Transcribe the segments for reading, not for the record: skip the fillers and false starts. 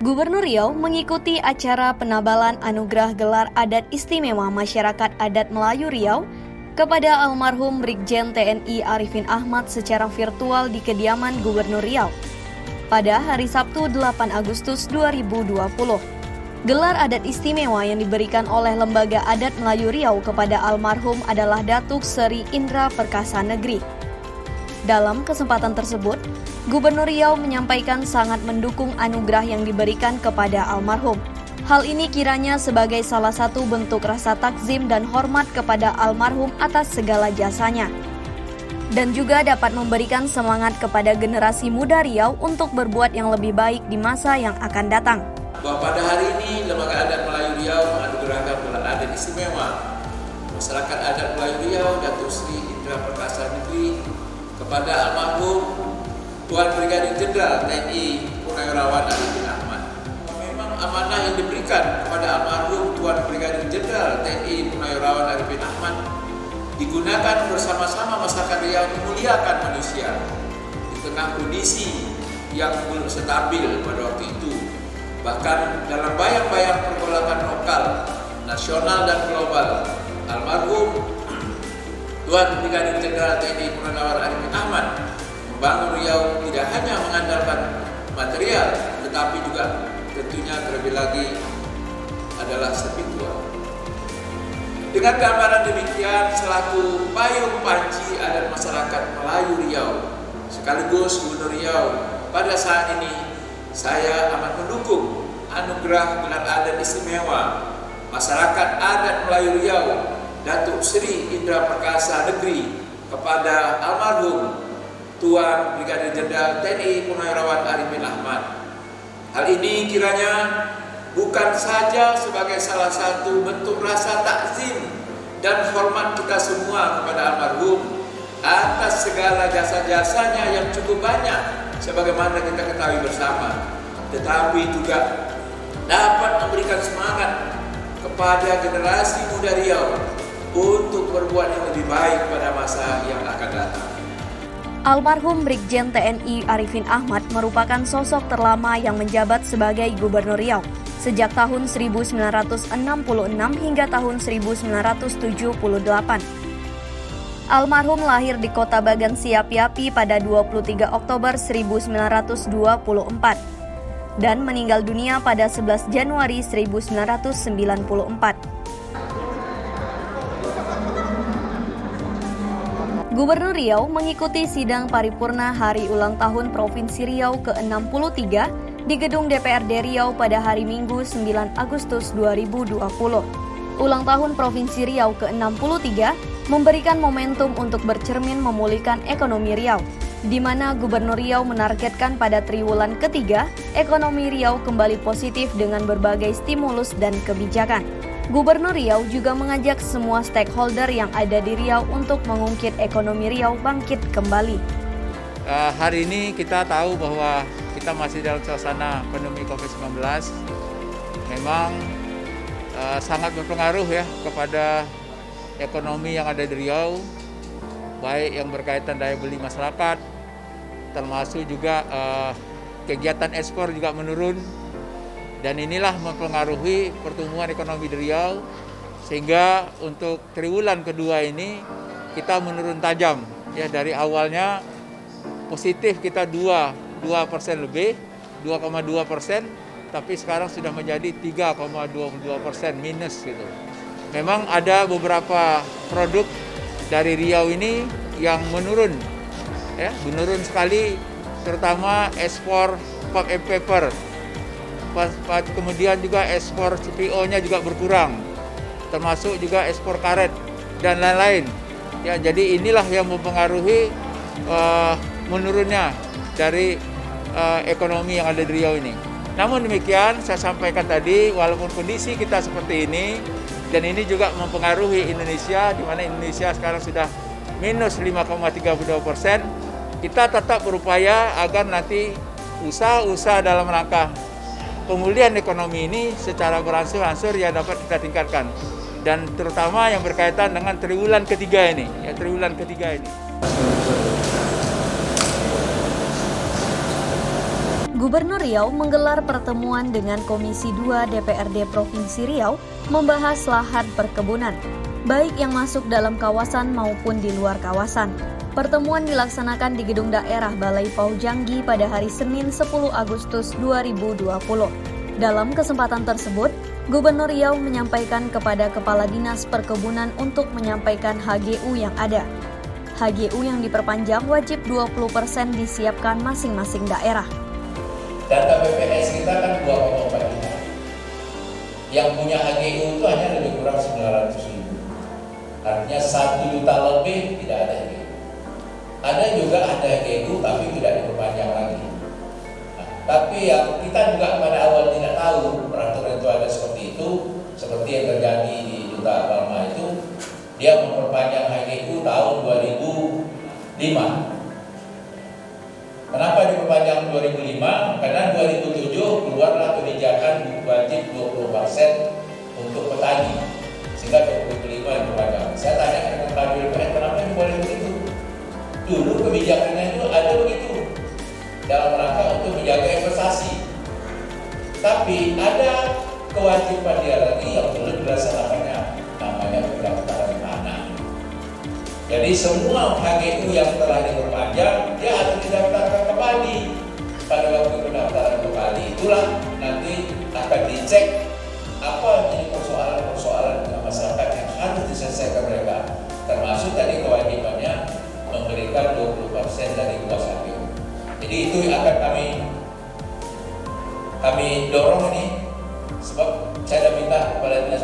Gubernur Riau mengikuti acara penabalan anugerah gelar adat istimewa masyarakat adat Melayu Riau kepada almarhum Brigjen TNI Arifin Ahmad secara virtual di kediaman Gubernur Riau pada hari Sabtu 8 Agustus 2020. Gelar adat istimewa yang diberikan oleh Lembaga Adat Melayu Riau kepada almarhum adalah Datuk Seri Indra Perkasa Negeri. Dalam kesempatan tersebut, Gubernur Riau menyampaikan sangat mendukung anugerah yang diberikan kepada almarhum. Hal ini kiranya sebagai salah satu bentuk rasa takzim dan hormat kepada almarhum atas segala jasanya. Dan juga dapat memberikan semangat kepada generasi muda Riau untuk berbuat yang lebih baik di masa yang akan datang. Bahwa pada hari ini Lembaga Adat Melayu Riau menganugerahkan gelar adat istimewa masyarakat adat Melayu Riau Datuk Seri Indra Perkasa Negeri kepada almarhum Tuan Brigadir Jenderal TNI Purnawirawan Arifin Ahmad. Memang amanah yang diberikan kepada almarhum Tuan Brigadir Jenderal TNI Purnawirawan Arifin Ahmad digunakan bersama-sama masyarakat Riau memuliakan manusia di tengah kondisi yang belum stabil pada waktu itu. Bahkan dalam bayang-bayang pergolakan lokal, nasional dan global, almarhum Tuan Brigadir Jenderal TNI Purnawirawan Arifin Ahmad membangun Riau tidak hanya mengandalkan material, tetapi juga tentunya terlebih lagi adalah spiritual. Dengan gambaran demikian, selaku payung panci adat masyarakat Melayu Riau, sekaligus Gubernur Riau, pada saat ini saya amat mendukung anugerah gelar adat istimewa masyarakat adat Melayu Riau Datuk Seri Indra Perkasa Negeri kepada almarhum Tuan Brigadir Jenderal TNI Purnawirawan Arifin Ahmad. Hal ini kiranya bukan saja sebagai salah satu bentuk rasa takzim dan hormat kita semua kepada almarhum atas segala jasa-jasanya yang cukup banyak sebagaimana kita ketahui bersama, tetapi juga dapat memberikan semangat kepada generasi muda Riau untuk berbuat yang lebih baik pada masa yang akan datang. Almarhum Brigjen TNI Arifin Ahmad merupakan sosok terlama yang menjabat sebagai Gubernur Riau sejak tahun 1966 hingga tahun 1978. Almarhum lahir di Kota Bagan Siapi-Api pada 23 Oktober 1924 dan meninggal dunia pada 11 Januari 1994. Gubernur Riau mengikuti sidang paripurna Hari Ulang Tahun Provinsi Riau ke-63 di Gedung DPRD Riau pada hari Minggu 9 Agustus 2020. Ulang tahun Provinsi Riau ke-63 memberikan momentum untuk bercermin memulihkan ekonomi Riau, di mana Gubernur Riau menargetkan pada triwulan ketiga, ekonomi Riau kembali positif dengan berbagai stimulus dan kebijakan. Gubernur Riau juga mengajak semua stakeholder yang ada di Riau untuk mengungkit ekonomi Riau bangkit kembali. Hari ini kita tahu bahwa kita masih dalam suasana pandemi COVID-19. Memang sangat berpengaruh ya kepada ekonomi yang ada di Riau, baik yang berkaitan daya beli masyarakat, termasuk juga kegiatan ekspor juga menurun. Dan inilah mempengaruhi pertumbuhan ekonomi di Riau, sehingga untuk triwulan kedua ini kita menurun tajam. Ya, dari awalnya positif kita 2% lebih, 2,2%, tapi sekarang sudah menjadi 3,22% minus gitu. Memang ada beberapa produk dari Riau ini yang menurun, ya, menurun sekali, terutama ekspor pulp and paper. Kemudian juga ekspor CPO-nya juga berkurang, termasuk juga ekspor karet dan lain-lain. Ya, jadi inilah yang mempengaruhi menurunnya dari ekonomi yang ada di Riau ini. Namun demikian, saya sampaikan tadi, walaupun kondisi kita seperti ini, dan ini juga mempengaruhi Indonesia, di mana Indonesia sekarang sudah minus 5,32%, kita tetap berupaya agar nanti usaha-usaha dalam rangka pemulihan ekonomi ini secara berangsur-angsur ya dapat kita tingkatkan, dan terutama yang berkaitan dengan triwulan ketiga ini, Gubernur Riau menggelar pertemuan dengan Komisi 2 DPRD Provinsi Riau membahas lahan perkebunan, baik yang masuk dalam kawasan maupun di luar kawasan. Pertemuan dilaksanakan di Gedung Daerah Balai Pau Janggi pada hari Senin 10 Agustus 2020. Dalam kesempatan tersebut, Gubernur Riau menyampaikan kepada Kepala Dinas Perkebunan untuk menyampaikan HGU yang ada. HGU yang diperpanjang wajib 20% disiapkan masing-masing daerah. Data BPS kita kan 2,4 juta. Yang punya HGU itu hanya lebih kurang 900.000. Artinya 1 juta lebih tidak ada HGU. Ada juga ada HGU tapi tidak diperpanjang lagi. Nah, tapi yang kita juga pada awal tidak tahu peraturan itu ada seperti itu, seperti yang terjadi di Duta Palma itu, dia memperpanjang HGU tahun 2005. Kenapa diperpanjang 2005? Karena 2007 keluarlah kebijakan wajib 20% untuk petani, sehingga 2005 diperpanjang. Saya tanya dengan Pak BPN, kenapa ini boleh begitu? Dulu kebijakannya itu ada begitu, dalam rangka untuk menjaga investasi. Tapi ada kewajiban dia lagi yang belum dilaksanakannya, namanya pendaftaran tanah. Jadi semua HGU yang telah diperpanjang, dia harus didaftarkan kembali. Pada waktu pendaftaran kembali itulah nanti akan dicek apa jadi persoalan-persoalan masyarakat yang harus diselesaikan mereka. Termasuk tadi kewajibannya memberikan 20% dari luas HGU. Jadi itu yang akan kami dorong ini, sebab saya sudah minta kepada Dinas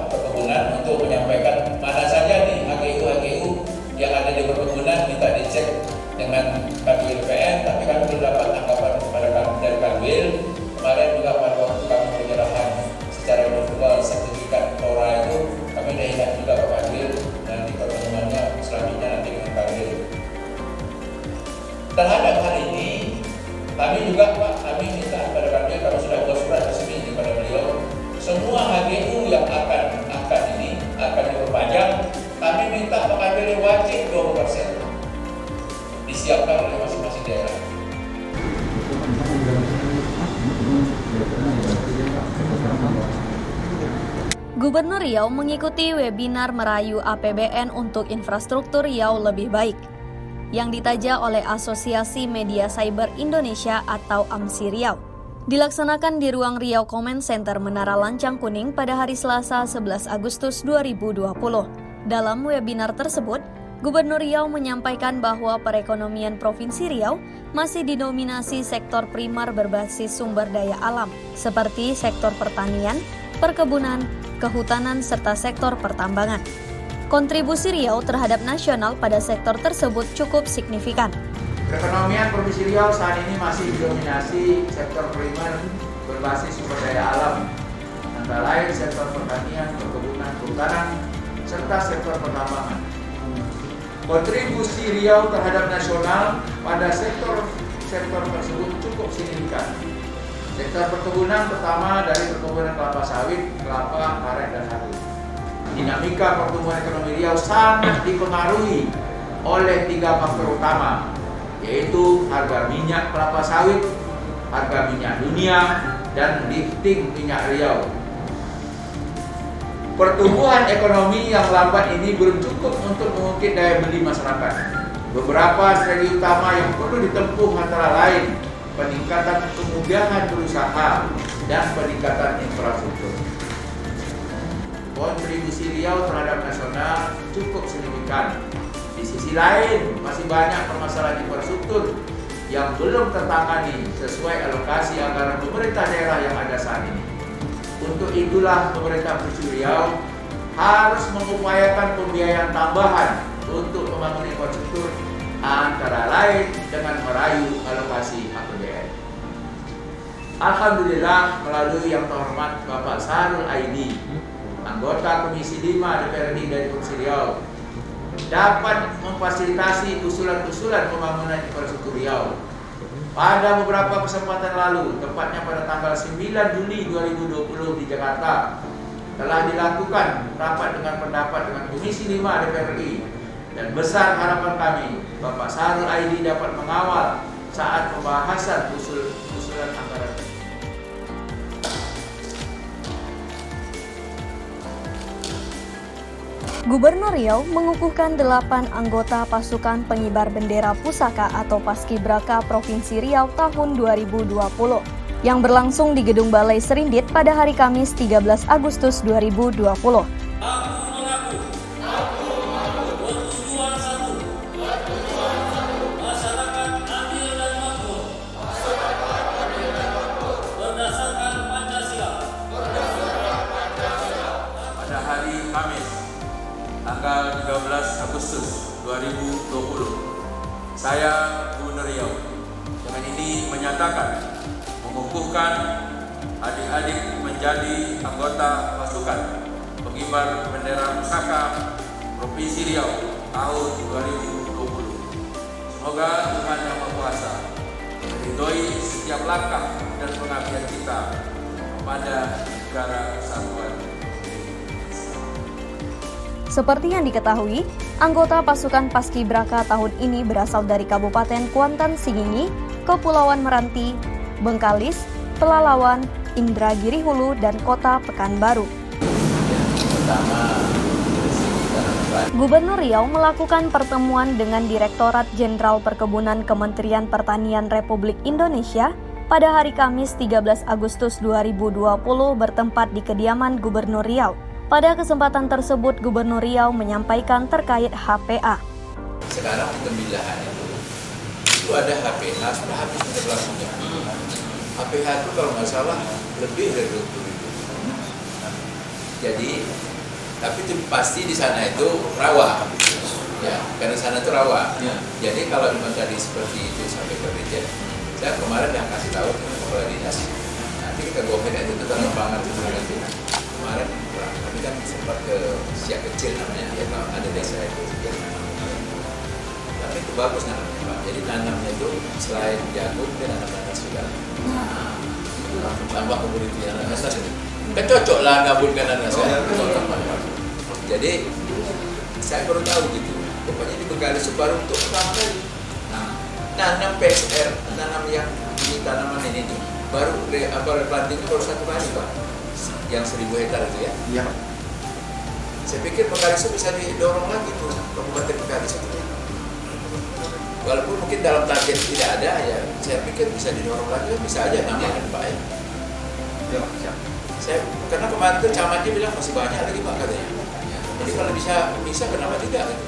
Perkebunan untuk menyampaikan mana saja nih HGU yang ada di perkebunan, minta dicek dengan Kanwil BPN, tapi kami belum dapat tanggapan kepada kami dari Kanwil. Kemarin juga pada waktu kami penyerahan secara virtual sertifikat TORA itu, kami sudah ingat juga ke Kanwil, dan di pertemuannya selanjutnya nanti dengan Kanwil. Terhadap hal ini, kami juga kami minta kepada Kanwil, kami sudah buat surat resmi kepada beliau, semua HGU yang akan diperpanjang, kami minta Pak Kanwil wajib 20% disiapkan oleh masing-masing daerah. Gubernur Riau mengikuti webinar merayu APBN untuk infrastruktur Riau lebih baik yang ditaja oleh Asosiasi Media Cyber Indonesia atau AMSI Riau. Dilaksanakan di ruang Riau Comment Center Menara Lancang Kuning pada hari Selasa 11 Agustus 2020. Dalam webinar tersebut, Gubernur Riau menyampaikan bahwa perekonomian Provinsi Riau masih didominasi sektor primer berbasis sumber daya alam, seperti sektor pertanian, perkebunan, kehutanan, serta sektor pertambangan. Kontribusi Riau terhadap nasional pada sektor tersebut cukup signifikan. Perekonomian Provinsi Riau saat ini masih didominasi sektor primer berbasis sumber daya alam, antara lain sektor pertanian, perkebunan, kehutanan, serta sektor pertambangan. Kontribusi Riau terhadap nasional pada sektor tersebut cukup signifikan. Sektor perkebunan pertama dari perkebunan kelapa sawit, kelapa, karet, dan sagu. Dinamika pertumbuhan ekonomi Riau sangat dipengaruhi oleh 3 faktor utama, yaitu harga minyak kelapa sawit, harga minyak dunia, dan lifting minyak Riau. Pertumbuhan ekonomi yang lambat ini belum cukup untuk mengungkit daya beli masyarakat. Beberapa strategi utama yang perlu ditempuh antara lain peningkatan kemudahan berusaha dan peningkatan infrastruktur. Kontribusi Riau terhadap nasional cukup signifikan. Di sisi lain, masih banyak permasalahan infrastruktur yang belum tertangani sesuai alokasi anggaran pemerintah daerah yang ada saat ini. Untuk itulah pemerintah Provinsi Riau harus mengupayakan pembiayaan tambahan untuk membangun infrastruktur, antara lain dengan merayu alokasi APBN. Alhamdulillah, melalui yang terhormat Bapak Sahrul Aidi, anggota Komisi 5 DPRD dari Provinsi Riau, dapat memfasilitasi usulan-usulan pembangunan infrastruktur Riau. Pada beberapa kesempatan lalu, tepatnya pada tanggal 9 Juli 2020 di Jakarta, telah dilakukan rapat dengan pendapat dengan Komisi 5 DPRD, dan besar harapan kami Bapak Sahrul Aidi dapat mengawal saat pembahasan usulan Gubernur Riau mengukuhkan 8 anggota pasukan pengibar bendera pusaka atau Paskibraka Provinsi Riau tahun 2020 yang berlangsung di Gedung Balai Serindit pada hari Kamis 13 Agustus 2020. Pada hari Kamis, tanggal 13 Agustus 2020, saya Gubernur Riau dengan ini menyatakan mengukuhkan adik-adik menjadi anggota pasukan pengibar bendera pusaka Provinsi Riau tahun 2020. Semoga Tuhan Yang Maha Kuasa meridhoi setiap langkah dan pengabdian kita kepada negara kesatuan. Seperti yang diketahui, anggota pasukan Paskibraka tahun ini berasal dari Kabupaten Kuantan Singingi, Kepulauan Meranti, Bengkalis, Pelalawan, Indragiri Hulu, dan Kota Pekanbaru. Gubernur Riau melakukan pertemuan dengan Direktorat Jenderal Perkebunan Kementerian Pertanian Republik Indonesia pada hari Kamis 13 Agustus 2020 bertempat di kediaman Gubernur Riau. Pada kesempatan tersebut, Gubernur Riau menyampaikan terkait HPA. Sekarang di Tembilahan itu ada HPH, sudah habis berlangsungnya. HPH itu kalau nggak salah lebih dari 20.000. Jadi, tapi itu pasti di sana itu rawa, ya, karena sana itu rawa. Ya. Jadi kalau memang tadi seperti itu sampai ke Dirjen, saya kemarin yang kasih tahu ke kepala dinas, nanti kita gomen itu tentang lembangan itu kemarin. Kami kan sempat ke Siak Kecil namanya, ya kalau ada desa itu. Tapi itu bagus nanamnya Pak. Jadi nanamnya itu selain jagung dia nanam nanas juga. Tambah kemudian nanas itu. Kan cocok lah gabungkan nanas kan. Jadi saya baru tahu gitu. Pokoknya di Bengkalis baru untuk pertama kali. Nanam PSR, nanam yang ini tanaman ini nih, baru planting baru 1 kali Pak. Yang 1000 hektar itu ya? Iya. Saya pikir Bengkalis bisa didorong lagi tuh, Kabupaten Bengkalis itu. Walaupun mungkin dalam target tidak ada ya, saya pikir bisa didorong lagi, bisa aja namanya Pak ya. Ya Pak, siap. Karena kemarin tuh camatnya bilang masih banyak lagi Pak katanya. Ya. Jadi kalau bisa kenapa tidak gitu?